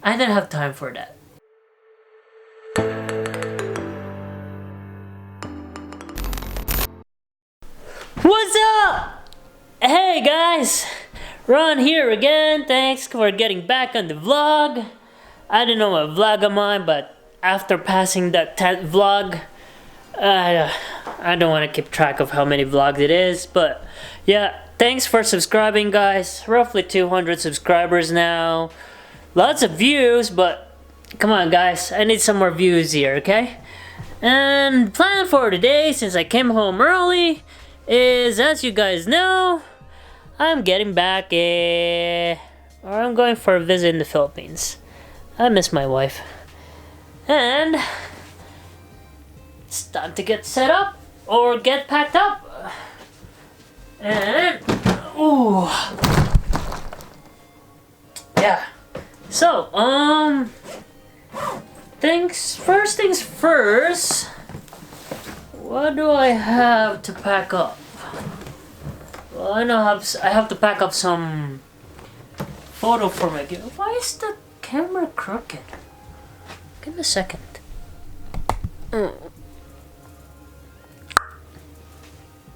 I didn't have time for that. What's up? Hey guys, Ron here again. Thanks for getting back on the vlog. I don't know what vlog am I, but after passing that 10th vlog, I don't want to keep track of how many vlogs it is, but yeah, thanks for subscribing guys. Roughly 200 subscribers now. Lots of views, but come on guys, I need some more views here, okay? And plan for today, since I came home early, is, as you guys know, I'm getting back or I'm going for a visit in the Philippines. I miss my wife. And it's time to get set up or get packed up. And ooh. Yeah. So, things first. What do I have to pack up? Well, I know I have to pack up some photo for my gift. Why is the camera crooked? Give me a second.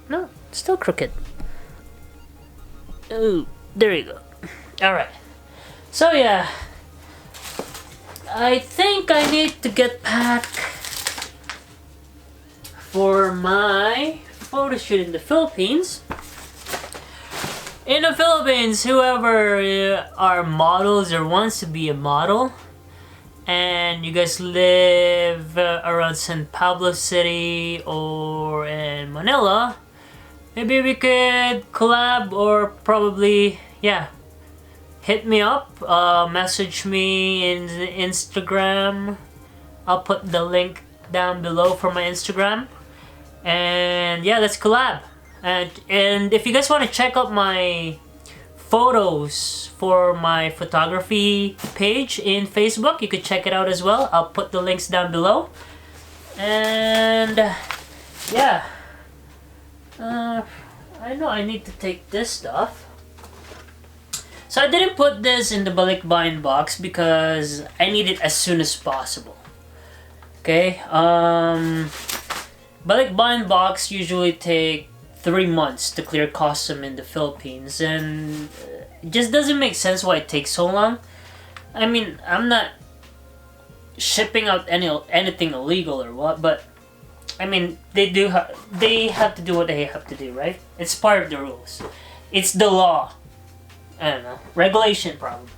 No, it's still crooked. Oh, there you go. Alright. So yeah, I think I need to get packed for my photo shoot in the Philippines. In the Philippines, whoever are models or wants to be a model, and you guys live around San Pablo City or in Manila, maybe we could collab, or probably, yeah, hit me up, message me in Instagram. I'll put the link down below for my Instagram. And yeah, let's collab. And if you guys want to check out my photos for my photography page in Facebook, you could check it out as well. I'll put the links down below. And yeah, I know I need to take this stuff. So I didn't put this in the balikbayan box because I need it as soon as possible. Okay, balikbayan box usually take 3 months to clear custom in the Philippines, and it just doesn't make sense why it takes so long. I mean, I'm not shipping out anything illegal or what, but I mean, they have to do what they have to do, right? It's part of the rules. It's the law. I don't know, regulation probably.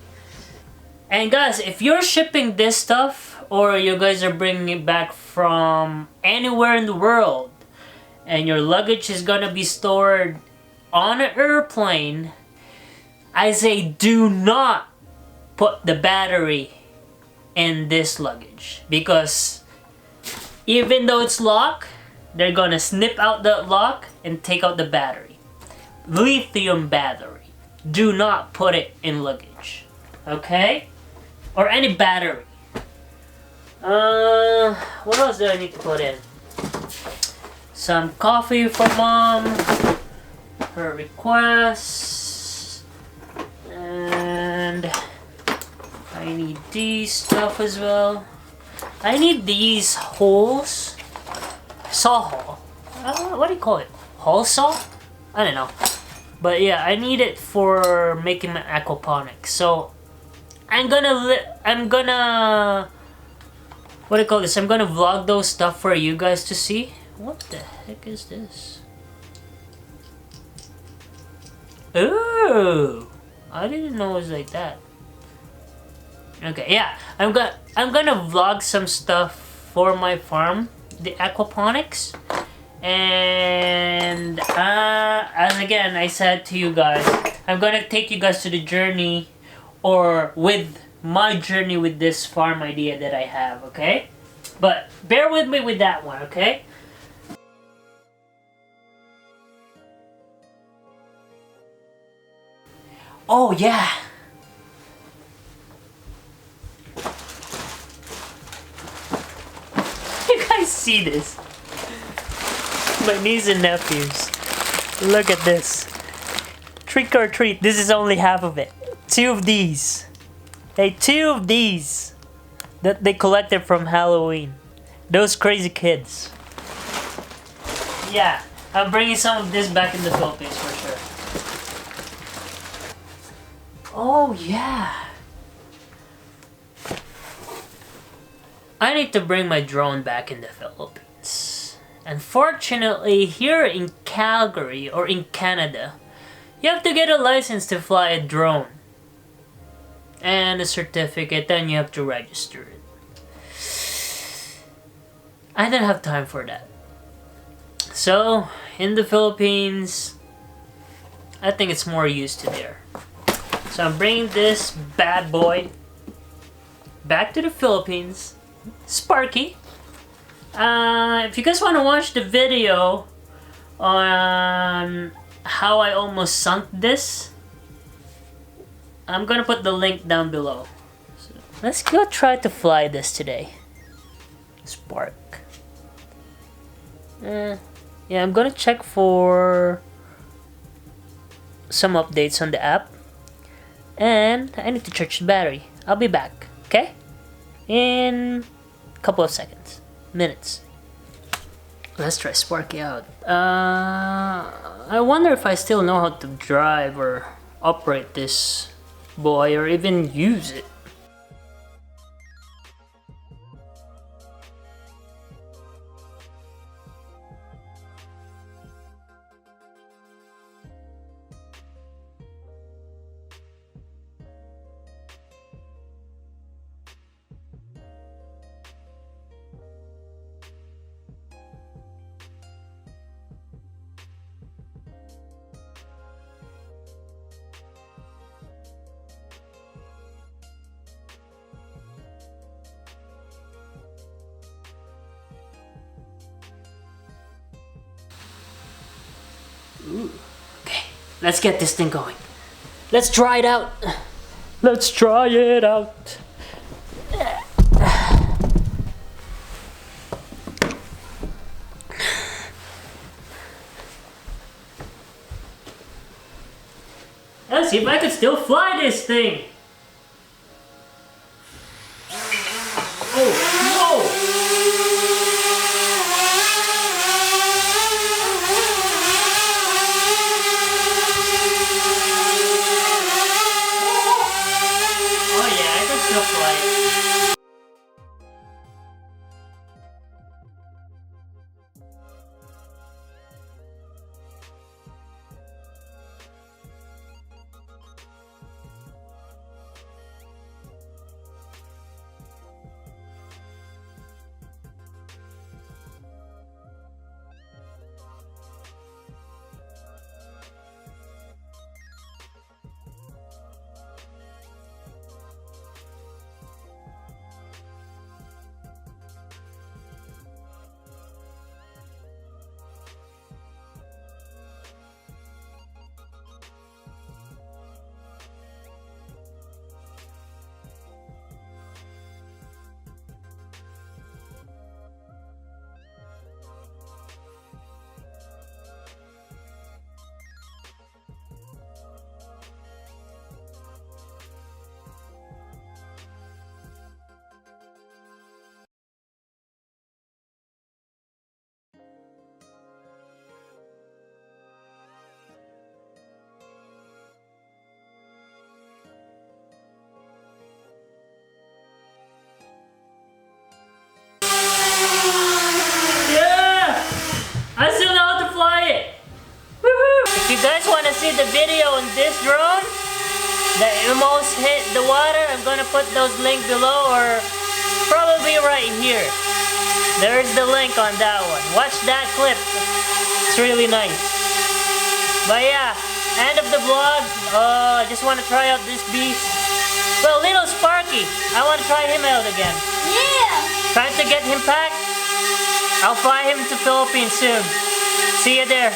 And guys, if you're shipping this stuff, or you guys are bringing it back from anywhere in the world, and your luggage is gonna be stored on an airplane, I say do not put the battery in this luggage, because even though it's locked, they're gonna snip out the lock and take out the battery. Lithium battery. Do not put it in luggage, okay? Or any battery. What else do I need to put in? Some coffee for mom, her request, and I need these stuff as well. I need these holes, saw hole. What do you call it? Hole saw? I don't know. But yeah, I need it for making my aquaponics. So I'm gonna what do you call this? I'm gonna vlog those stuff for you guys to see. What the heck is this? Ooh, I didn't know it was like that. Okay, yeah, I'm gonna vlog some stuff for my farm, the aquaponics. And as again I said to you guys, I'm gonna take you guys to the journey, or with my journey with this farm idea that I have, okay? But bear with me with that one, okay? Oh yeah! You guys see this? My niece and nephews. Look at this. Trick or treat. This is only half of it. 2 of these. Hey, 2 of these that they collected from Halloween. Those crazy kids. Yeah, I'm bringing some of this back in the Philippines for sure. Oh yeah. I need to bring my drone back in the Philippines. Unfortunately, here in Calgary or in Canada, you have to get a license to fly a drone. And a certificate, then you have to register it. I didn't have time for that. So, in the Philippines, I think it's more used to there. So I'm bringing this bad boy back to the Philippines. Sparky. If you guys want to watch the video on how I almost sunk this, I'm gonna put the link down below. So let's go try to fly this today. Spark. Yeah, I'm gonna check for some updates on the app. And I need to charge the battery. I'll be back, okay? In a couple of seconds. Minutes. Let's try Sparky out. I wonder if I still know how to drive or operate this boy or even use it. Ooh. Okay, let's get this thing going. Let's try it out. Let's try it out. Let's see if I can still fly this thing. Oh, whoa! If you guys want to see the video on this drone that almost hit the water, I'm gonna put those links below or probably right here. There's the link on that one. Watch that clip. It's really nice. But yeah, end of the vlog. I just want to try out this beast. Well, little Sparky, I want to try him out again. Yeah! Trying to get him packed. I'll fly him to Philippines soon. See you there.